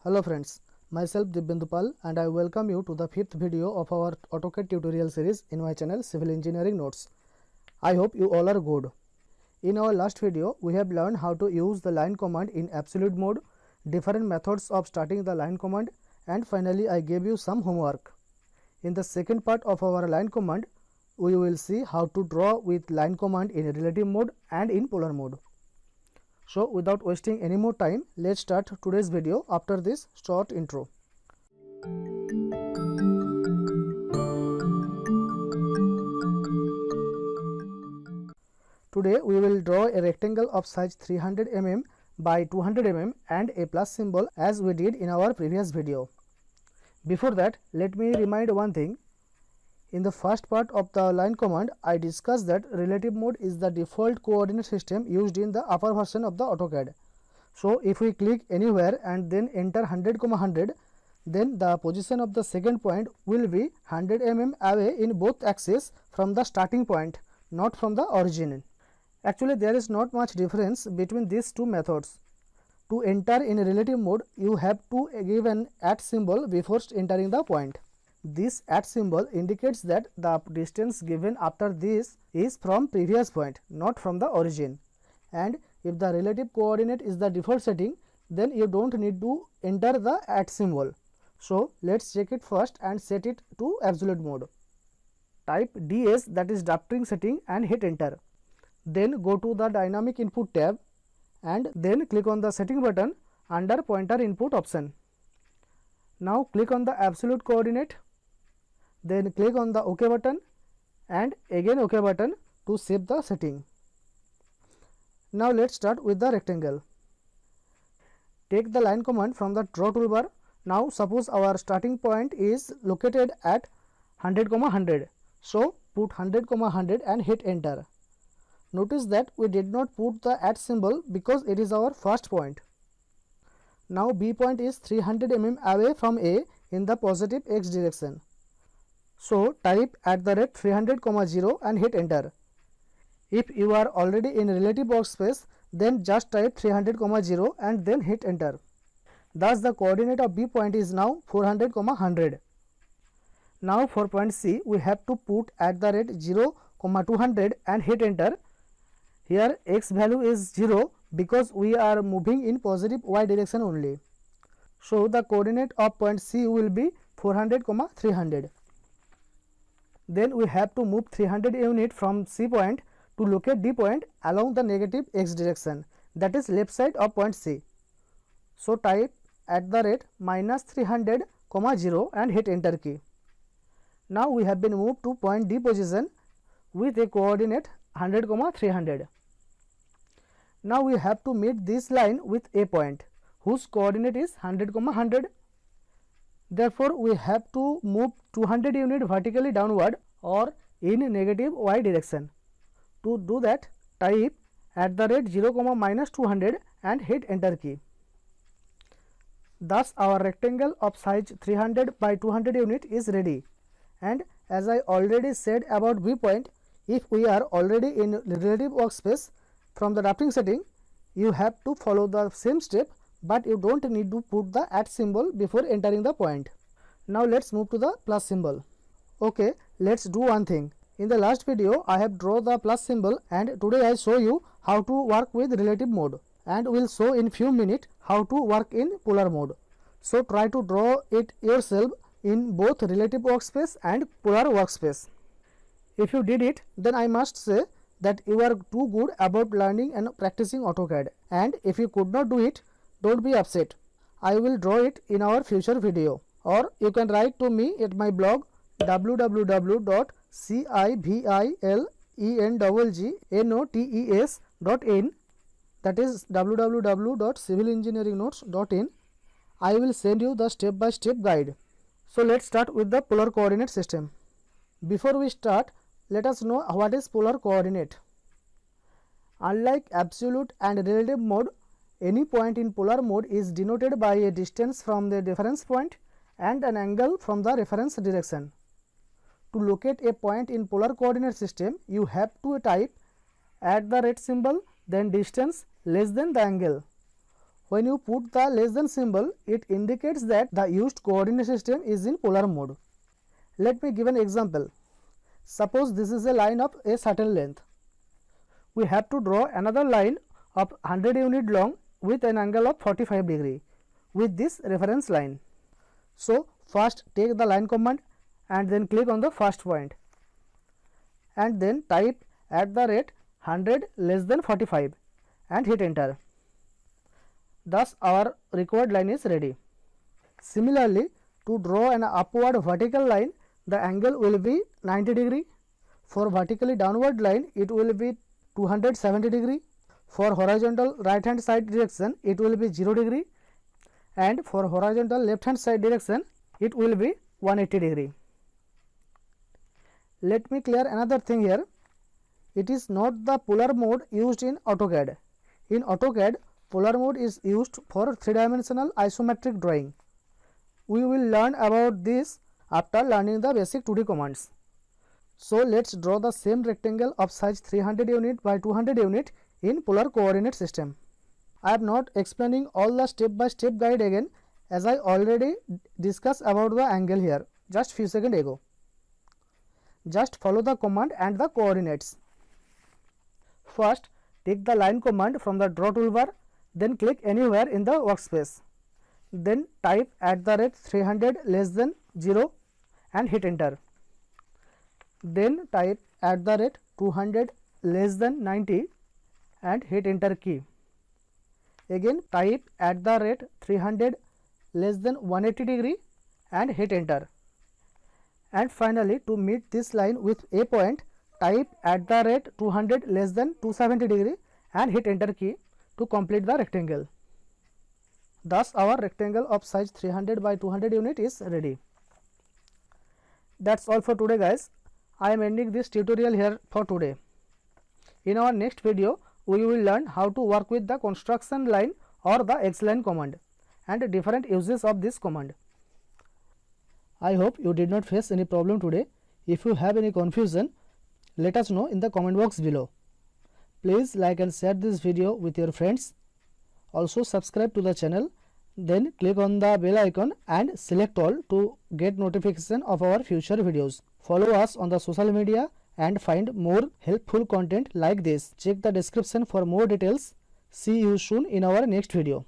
Hello friends, myself Divyendra Pal and I welcome you to the 5th video of our AutoCAD tutorial series in my channel Civil Engineering Notes. I hope you all are good. In our last video, we have learned how to use the line command in absolute mode, different methods of starting the line command, and finally I gave you some homework. In the second part of our line command, we will see how to draw with line command in relative mode and in polar mode. So without wasting any more time, let's start today's video after this short intro. Today we will draw a rectangle of size 300 mm by 200 mm and a plus symbol as we did in our previous video. Before that, let me remind one thing. In the first part of the line command, I discussed that relative mode is the default coordinate system used in the upper version of the AutoCAD. So if we click anywhere and then enter 100, 100, then the position of the second point will be 100 mm away in both axes from the starting point, not from the origin. Actually, there is not much difference between these two methods. To enter in relative mode, you have to give an @ symbol before entering the point. This @ symbol indicates that the distance given after this is from previous point, not from the origin. And if the relative coordinate is the default setting, then you don't need to enter the @ symbol. So let's check it first and set it to absolute mode. Type DS, that is drafting setting, and hit enter. Then go to the dynamic input tab and then click on the setting button under pointer input option. Now click on the absolute coordinate. Then click on the OK button and again OK button to save the setting. Now let's start with the rectangle. Take the line command from the draw toolbar. Now suppose our starting point is located at 100, 100. So put 100, 100 and hit enter. Notice that we did not put the @ symbol because it is our first point. Now B point is 300 mm away from A in the positive X direction. So type @300, 0 and hit enter. If you are already in relative workspace, then just type 300, 0 and then hit enter. Thus the coordinate of B point is now 400, 100. Now for point C, we have to put @0, 200 and hit enter. Here X value is 0 because we are moving in positive Y direction only. So the coordinate of point C will be 400, 300. Then we have to move 300 unit from C point to locate D point along the negative X direction, that is left side of point C. So type @-300, 0 and hit enter key. Now we have been moved to point D position with a coordinate 100, 300. Now we have to meet this line with A point whose coordinate is 100, 100. Therefore we have to move 200 unit vertically downward or in negative Y direction. To do that, type @0, -200 and hit enter key. Thus our rectangle of size 300 by 200 unit is ready. And as I already said about B point, if we are already in relative workspace, from the drafting setting, you have to follow the same step, but you don't need to put the @ symbol before entering the point. Now let's move to the plus symbol. Okay, let's do one thing. In the last video, I have drawn the plus symbol and today I show you how to work with relative mode and will show in few minutes how to work in polar mode. So try to draw it yourself in both relative workspace and polar workspace. If you did it, then I must say that you are too good about learning and practicing AutoCAD, and if you could not do it, don't be upset. I will draw it in our future video, or you can write to me at my blog www.civilengnotes.in, that is www.civilengineeringnotes.in. I will send you the step-by-step guide. So let's start with the polar coordinate system. Before we start, let us know what is polar coordinate. Unlike absolute and relative mode, any point in polar mode is denoted by a distance from the reference point and an angle from the reference direction. To locate a point in polar coordinate system, you have to type @ symbol, then distance less than the angle. When you put the less than symbol, it indicates that the used coordinate system is in polar mode. Let me give an example. Suppose this is a line of a certain length. We have to draw another line of 100 unit long with an angle of 45 degree with this reference line. So first take the line command and then click on the first point and then type @100 less than 45 and hit enter. Thus our required line is ready. Similarly, to draw an upward vertical line, the angle will be 90 degree. For vertically downward line, it will be 270 degree. For horizontal right hand side direction, it will be 0 degree, and for horizontal left hand side direction, it will be 180 degree. Let me clear another thing here. It is not the polar mode used in AutoCAD. In AutoCAD, polar mode is used for 3-dimensional isometric drawing. We will learn about this after learning the basic 2D commands. So let's draw the same rectangle of size 300 unit by 200 unit in polar coordinate system. I am not explaining all the step-by-step guide again, as I already discussed about the angle here just few seconds ago. Just follow the command and the coordinates. First, take the line command from the draw toolbar, then click anywhere in the workspace. Then type @300 less than 0 and hit enter. Then type @200 less than 90 and hit enter key. Again type @300 less than 180 degree and hit enter. And finally, to meet this line with a point, type @200 less than 270 degree and hit enter key to complete the rectangle. Thus our rectangle of size 300 by 200 unit is ready. That's all for today, guys. I am ending this tutorial here for today. In our next video, we will learn how to work with the construction line or the X-line command and different uses of this command. I hope you did not face any problem today. If you have any confusion, let us know in the comment box below. Please like and share this video with your friends. Also subscribe to the channel, then click on the bell icon and select all to get notification of our future videos. Follow us on the social media and find more helpful content like this. Check the description for more details. See you soon in our next video.